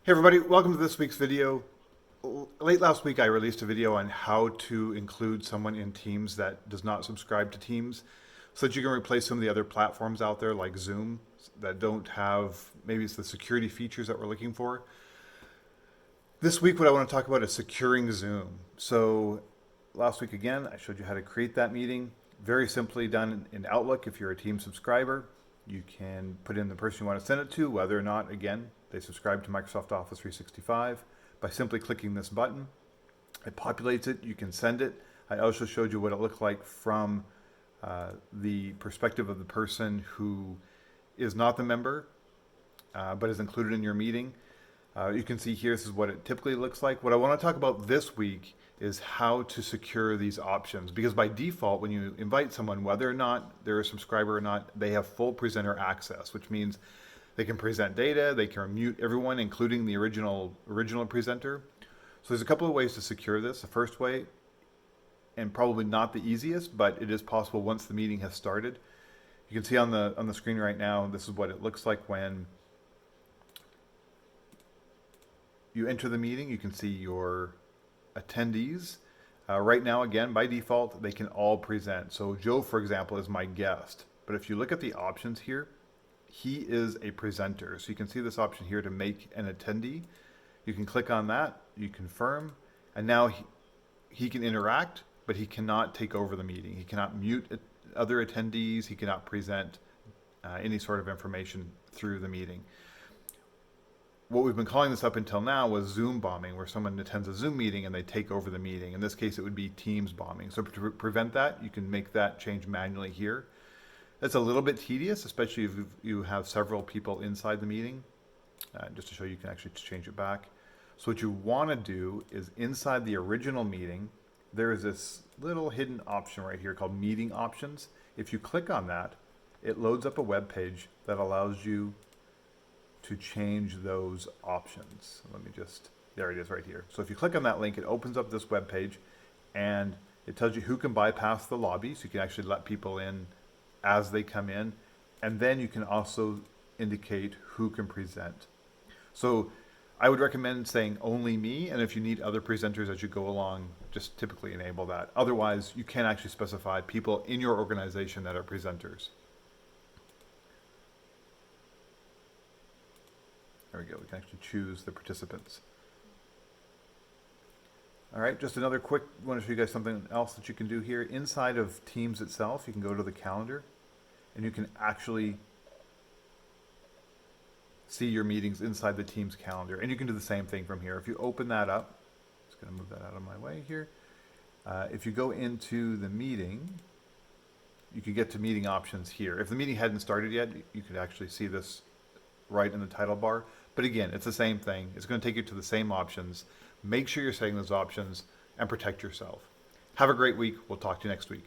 Hey everybody, welcome to this week's video. Late last week I released a video on how to include someone in Teams that does not subscribe to Teams so that you can replace some of the other platforms out there like Zoom that don't have, maybe it's the security features that we're looking for. This week what I want to talk about is securing Zoom. So last week again I showed you how to create that meeting. Very simply done in Outlook. If you're a Teams subscriber, you can put in the person you want to send it to, whether or not, again, they subscribe to Microsoft Office 365 by simply clicking this button. It populates it, you can send it. I also showed you what it looked like from the perspective of the person who is not the member, but is included in your meeting. You can see here, this is what it typically looks like. What I want to talk about this week is how to secure these options, because by default, when you invite someone, whether or not they're a subscriber or not, they have full presenter access, which means they can present data, they can mute everyone, including the original presenter. So there's a couple of ways to secure this. The first way, and probably not the easiest, but it is possible once the meeting has started. You can see on the screen right now, this is what it looks like when you enter the meeting. You can see your attendees. Right now, again, by default, they can all present. So Joe, for example, is my guest. But if you look at the options here, he is a presenter. So you can see this option here to make an attendee. You can click on that, you confirm, and now he can interact, but he cannot take over the meeting. He cannot mute other attendees. He cannot present any sort of information through the meeting. What we've been calling this up until now was Zoom bombing, where someone attends a Zoom meeting and they take over the meeting. In this case, it would be Teams bombing. So to prevent that, you can make that change manually here. It's a little bit tedious, especially if you have several people inside the meeting, just to show you can actually change it back. So what you want to do is inside the original meeting, there is this little hidden option right here called Meeting Options. If you click on that, it loads up a web page that allows you to change those options. Let me just, there it is right here. So if you click on that link, it opens up this web page and it tells you who can bypass the lobby, so you can actually let people in as they come in, and then you can also indicate who can present. So I would recommend saying only me, and if you need other presenters as you go along, just typically enable that. Otherwise, you can actually specify people in your organization that are presenters. There we go, we can actually choose the participants. All right, just another quick, I want to show you guys something else that you can do here. Inside of Teams itself, you can go to the calendar and you can actually see your meetings inside the Teams calendar. And you can do the same thing from here. If you open that up, just gonna move that out of my way here. If you go into the meeting, you can get to meeting options here. If the meeting hadn't started yet, you could actually see this right in the title bar. But again, it's the same thing. It's going to take you to the same options. Make sure you're setting those options and protect yourself. Have a great week. We'll talk to you next week.